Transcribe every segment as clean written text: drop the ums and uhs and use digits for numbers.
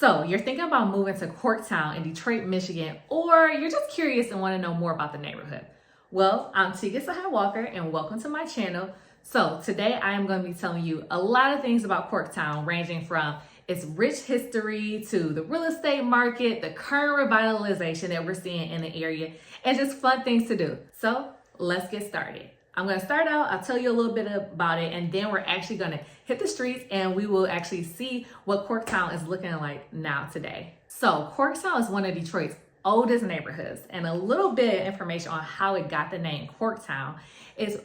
So you're thinking about moving to Corktown in Detroit, Michigan, or you're just curious and want to know more about the neighborhood. Well, I'm Tigisa Walker and welcome to my channel. So today I am going to be telling you a lot of things about Corktown, ranging from its rich history to the real estate market, the current revitalization that we're seeing in the area, and just fun things to do. So let's get started. I'm going to start out, I'll tell you a little bit about it, and then we're actually going to hit the streets and we will actually see what Corktown is looking like now today. So Corktown is one of Detroit's oldest neighborhoods, and a little bit of information on how it got the name Corktown is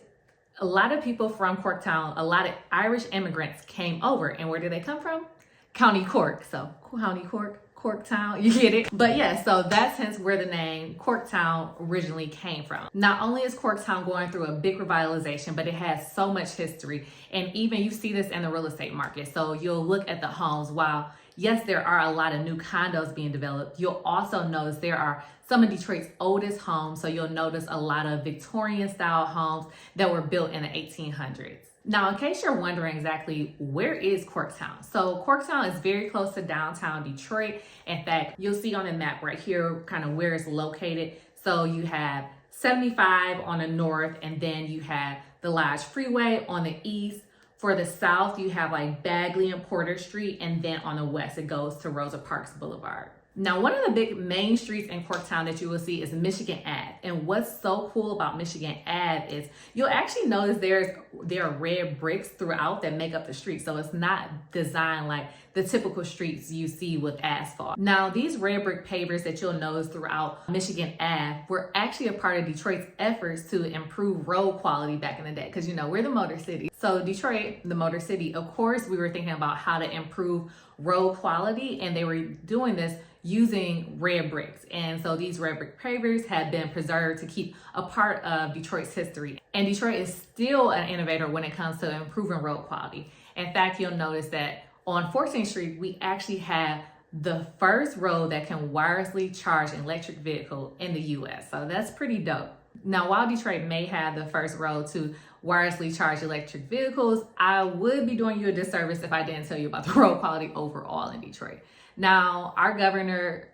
a lot of people from Corktown, a lot of Irish immigrants came over, and where did they come from? County Cork. So County Cork, Corktown, you get it? But yeah, so that's hence where the name Corktown originally came from. Not only is Corktown going through a big revitalization, but it has so much history. And even you see this in the real estate market. So you'll look at the homes. While yes, there are a lot of new condos being developed, you'll also notice there are some of Detroit's oldest homes. So you'll notice a lot of Victorian style homes that were built in the 1800s. Now, in case you're wondering exactly where is Corktown, so Corktown is very close to downtown Detroit. In fact, you'll see on the map right here kind of where it's located. So you have 75 on the north, and then you have the Lodge Freeway on the east. For the south, you have like Bagley and Porter Street, and then on the west, it goes to Rosa Parks Boulevard. Now, one of the big main streets in Corktown that you will see is Michigan Ave. And what's so cool about Michigan Ave is you'll actually notice there are red bricks throughout that make up the street. So it's not designed like the typical streets you see with asphalt. Now, these red brick pavers that you'll notice throughout Michigan Ave were actually a part of Detroit's efforts to improve road quality back in the day. Because, you know, we're the Motor City. So Detroit, the Motor City, of course, we were thinking about how to improve road quality. And they were doing this using red bricks. And so these red brick pavers have been preserved to keep a part of Detroit's history. And Detroit is still an innovator when it comes to improving road quality. In fact, you'll notice that on 14th Street, we actually have the first road that can wirelessly charge an electric vehicle in the US. So that's pretty dope. Now, while Detroit may have the first road to wirelessly charge electric vehicles, I would be doing you a disservice if I didn't tell you about the road quality overall in Detroit. Now, our Governor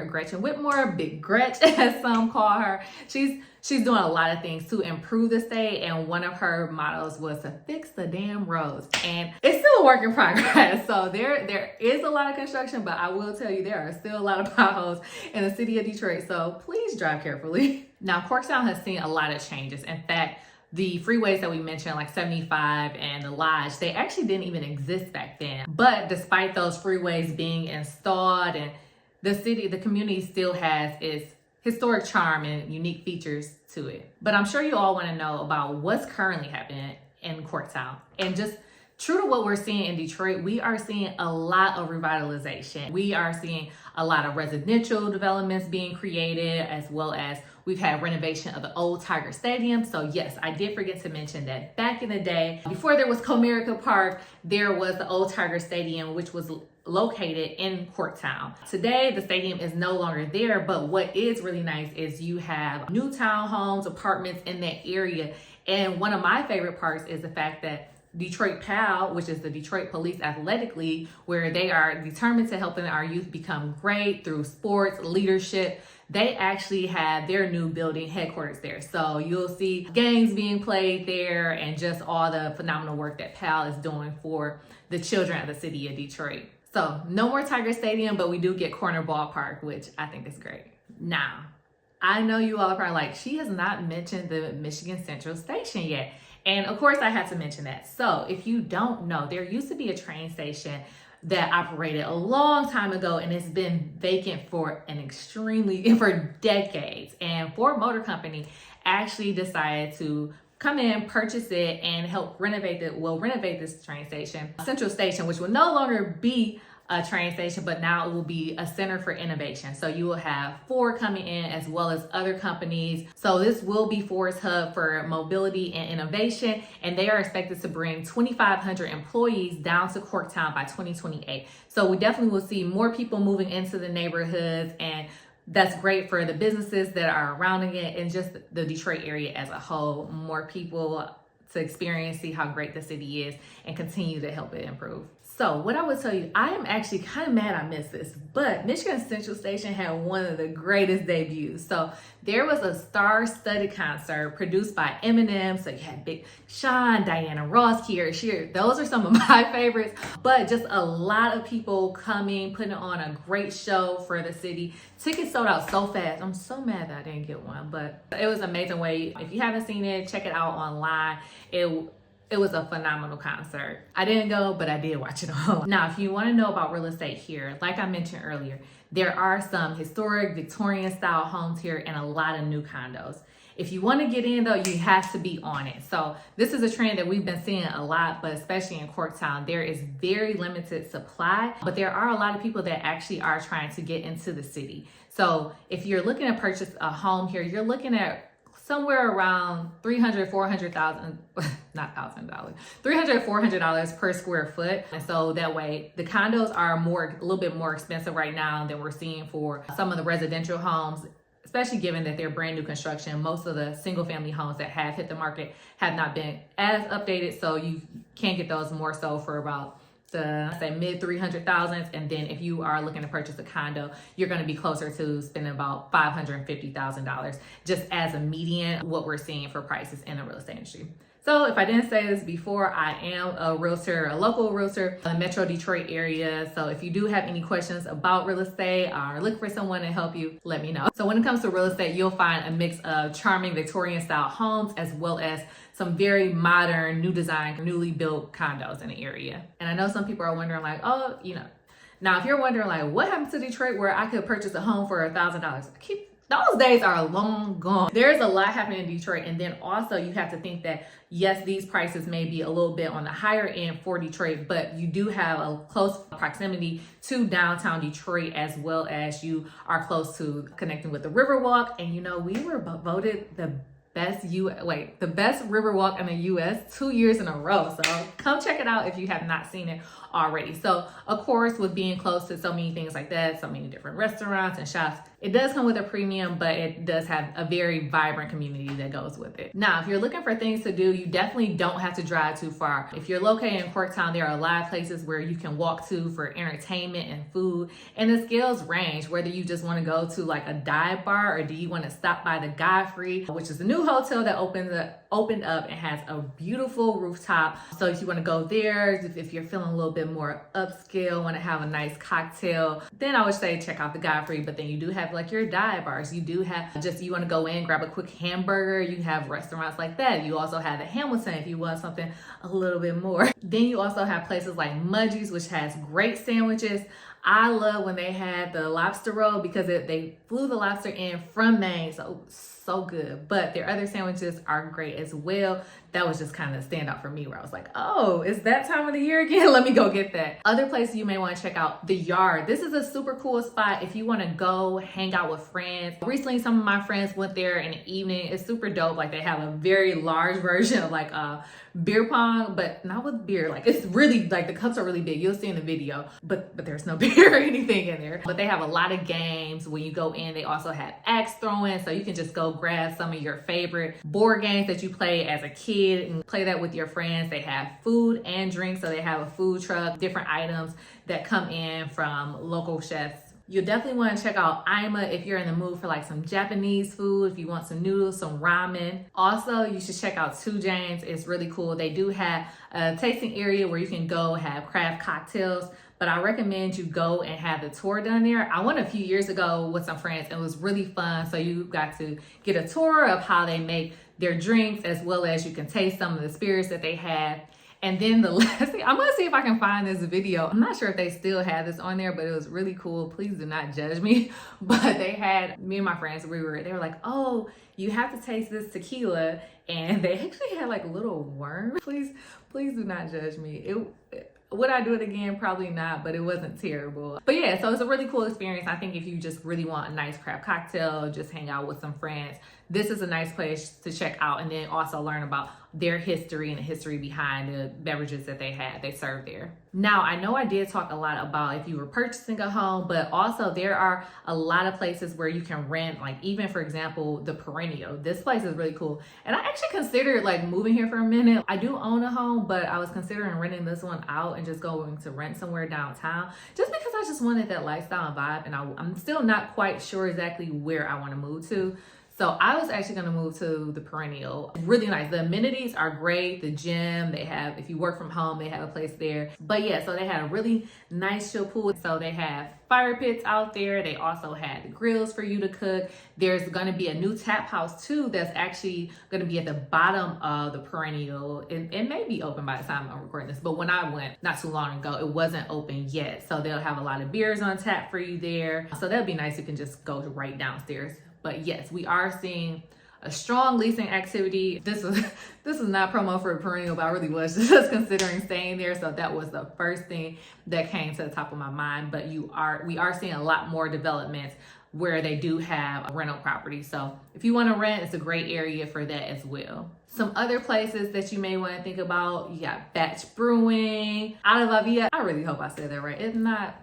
Gretchen Whitmore, Big Gretch, as some call her, she's doing a lot of things to improve the state, and one of her mottos was to fix the damn roads. And it's still a work in progress. So there is a lot of construction, but I will tell you there are still a lot of potholes in the city of Detroit. So please drive carefully. Now, Corktown has seen a lot of changes. In fact, the freeways that we mentioned, like 75 and the Lodge, they actually didn't even exist back then. But despite those freeways being installed, and the community still has its historic charm and unique features to it. But I'm sure you all want to know about what's currently happening in Corktown. And just true to what we're seeing in Detroit, we are seeing a lot of revitalization. We are seeing a lot of residential developments being created, as well as we've had renovation of the old Tiger Stadium. So yes, I did forget to mention that back in the day, before there was Comerica Park, there was the old Tiger Stadium, which was located in Corktown. Today, the stadium is no longer there, but what is really nice is you have new townhomes, apartments in that area. And one of my favorite parts is the fact that Detroit PAL, which is the Detroit Police Athletic League, where they are determined to helping our youth become great through sports, leadership. They actually have their new building headquarters there. So you'll see games being played there and just all the phenomenal work that PAL is doing for the children of the city of Detroit. So no more Tiger Stadium, but we do get Corner Ballpark, which I think is great. Now, I know you all are probably like, she has not mentioned the Michigan Central Station yet. And of course I had to mention that. So if you don't know, there used to be a train station that operated a long time ago, and it's been vacant for for decades. And Ford Motor Company actually decided to come in, purchase it, and help renovate this train station, Central Station, which will no longer be a train station, but now it will be a center for innovation. So you will have Ford coming in as well as other companies. So this will be Ford's hub for mobility and innovation, and they are expected to bring 2,500 employees down to Corktown by 2028. So we definitely will see more people moving into the neighborhoods, and that's great for the businesses that are surrounding it and just the Detroit area as a whole. More people to experience, see how great the city is, and continue to help it improve. So what I would tell you, I am actually kind of mad I missed this, but Michigan Central Station had one of the greatest debuts. So there was a star-studded concert produced by Eminem. So you had Big Sean, Diana Ross, Kiara Shear. Those are some of my favorites, but just a lot of people coming, putting on a great show for the city. Tickets sold out so fast. I'm so mad that I didn't get one, but it was an amazing way. If you haven't seen it, check it out online. It was a phenomenal concert. I didn't go, but I did watch it all. Now, if you want to know about real estate here, like I mentioned earlier, there are some historic Victorian style homes here and a lot of new condos. If you want to get in though, you have to be on it. So this is a trend that we've been seeing a lot, but especially in Corktown, there is very limited supply, but there are a lot of people that actually are trying to get into the city. So if you're looking to purchase a home here, you're looking at somewhere around $300-$400 per square foot. And so that way the condos are a little bit more expensive right now than we're seeing for some of the residential homes, especially given that they're brand new construction. Most of the single family homes that have hit the market have not been as updated. So you can get those more so for about say mid 300,000s, and then if you are looking to purchase a condo, you're going to be closer to spending about $550,000 just as a median, what we're seeing for prices in the real estate industry. So if I didn't say this before, I am a realtor, a local realtor in the Metro Detroit area. So if you do have any questions about real estate or look for someone to help you, let me know. So when it comes to real estate, you'll find a mix of charming Victorian style homes as well as some very modern, new design, newly built condos in the area. And I know some people are wondering like, oh, now if you're wondering like, what happened to Detroit where I could purchase a home for $1,000? Those days are long gone. There's a lot happening in Detroit. And then also you have to think that, yes, these prices may be a little bit on the higher end for Detroit, but you do have a close proximity to downtown Detroit, as well as you are close to connecting with the Riverwalk. And we were voted the best Riverwalk in the US 2 years in a row. So come check it out if you have not seen it already. So of course, with being close to so many things like that, so many different restaurants and shops, it does come with a premium, but it does have a very vibrant community that goes with it. Now, if you're looking for things to do, you definitely don't have to drive too far. If you're located in Corktown, there are a lot of places where you can walk to for entertainment and food, and the scales range, whether you just want to go to like a dive bar or do you want to stop by the Godfrey, which is a new hotel that opened up and has a beautiful rooftop. So if you want to go there, if you're feeling a little bit more upscale, want to have a nice cocktail, then I would say check out the Godfrey. But then you do have like your dive bars. You do have you want to go in, grab a quick hamburger. You have restaurants like that. You also have the Hamilton if you want something a little bit more. Then you also have places like Mudgie's, which has great sandwiches. I love when they had the lobster roll because they flew the lobster in from Maine. So good. But their other sandwiches are great as well. That was just kind of a standout for me where I was like, oh, it's that time of the year again? Let me go get that. Other places you may want to check out, the Yard. This is a super cool spot if you want to go hang out with friends. Recently, some of my friends went there in the evening. It's super dope. Like they have a very large version of like beer pong, but not with beer. Like it's really like the cups are really big. You'll see in the video, but there's no beer or anything in there. But they have a lot of games. When you go in, they also have axe throwing, so you can just go grab some of your favorite board games that you play as a kid and play that with your friends. They have food and drinks, so they have a food truck, different items that come in from local chefs. You'll definitely want to check out Ima if you're in the mood for like some Japanese food, if you want some noodles, some ramen. Also, you should check out Two Janes. It's really cool. They do have a tasting area where you can go have craft cocktails, but I recommend you go and have the tour done there. I went a few years ago with some friends and it was really fun. So you got to get a tour of how they make their drinks, as well as you can taste some of the spirits that they have. And then the last thing, I'm gonna see if I can find this video. I'm not sure if they still have this on there, but it was really cool. Please do not judge me. But they had, me and my friends, they were like, oh, you have to taste this tequila. And they actually had like little worms. Please do not judge me. Would I do it again? Probably not, but it wasn't terrible. But yeah, so it's a really cool experience. I think if you just really want a nice craft cocktail, just hang out with some friends, this is a nice place to check out, and then also learn about their history and the history behind the beverages that they serve there. Now, I know I did talk a lot about if you were purchasing a home, but also there are a lot of places where you can rent, like even for example, the Perennial. This place is really cool. And I actually considered like moving here for a minute. I do own a home, but I was considering renting this one out and just going to rent somewhere downtown, just because I just wanted that lifestyle and vibe. And I'm still not quite sure exactly where I want to move to. So I was actually going to move to the Perennial. Really nice. The amenities are great. The gym, they have, if you work from home, they have a place there. But yeah, so they had a really nice chill pool. So they have fire pits out there. They also had grills for you to cook. There's going to be a new tap house too that's actually going to be at the bottom of the Perennial. It may be open by the time I'm recording this, but when I went not too long ago, it wasn't open yet. So they'll have a lot of beers on tap for you there. So that'd be nice. You can just go right downstairs. But yes, we are seeing a strong leasing activity. This is not promo for Perennial, but I really was just considering staying there. So that was the first thing that came to the top of my mind. But we are seeing a lot more developments where they do have a rental property. So if you want to rent, it's a great area for that as well. Some other places that you may want to think about, you got Batch Brewing, Out of Avia. I really hope I said that right. If not,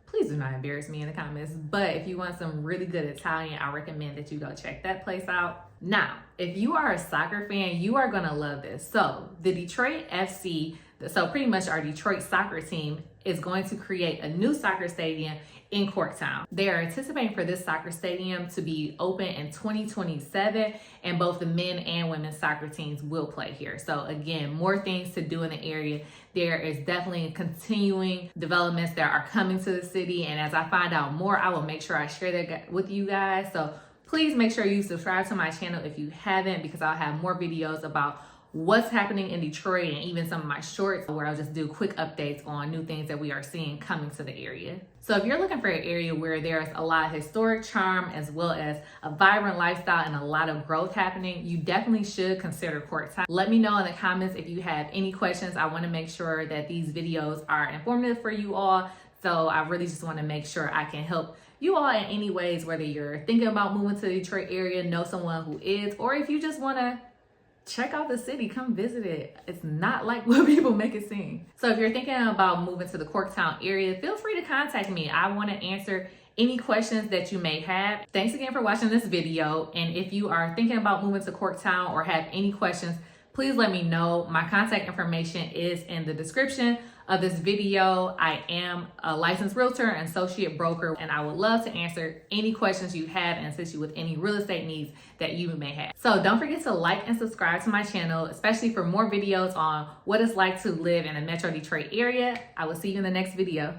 please do not embarrass me in the comments. But if you want some really good Italian, I recommend that you go check that place out. Now, if you are a soccer fan, you are gonna love this. So the Detroit FC, so pretty much our Detroit soccer team, is going to create a new soccer stadium in Corktown. They are anticipating for this soccer stadium to be open in 2027, and both the men and women's soccer teams will play here. So again, more things to do in the area. There is definitely continuing developments that are coming to the city, and as I find out more, I will make sure I share that with you guys. So please make sure you subscribe to my channel if you haven't, because I'll have more videos about what's happening in Detroit, and even some of my shorts where I'll just do quick updates on new things that we are seeing coming to the area. So if you're looking for an area where there's a lot of historic charm as well as a vibrant lifestyle and a lot of growth happening, you definitely should consider Corktown. Let me know in the comments if you have any questions. I want to make sure that these videos are informative for you all. So I really just want to make sure I can help you all in any ways, whether you're thinking about moving to the Detroit area, know someone who is, or if you just want to check out the city, come visit it. It's not like what people make it seem. So if you're thinking about moving to the Corktown area, feel free to contact me. I want to answer any questions that you may have. Thanks again for watching this video. And if you are thinking about moving to Corktown or have any questions, please let me know. My contact information is in the description of this video. I am a licensed realtor and associate broker, and I would love to answer any questions you have and assist you with any real estate needs that you may have. So don't forget to like and subscribe to my channel, especially for more videos on what it's like to live in the Metro Detroit area. I will see you in the next video.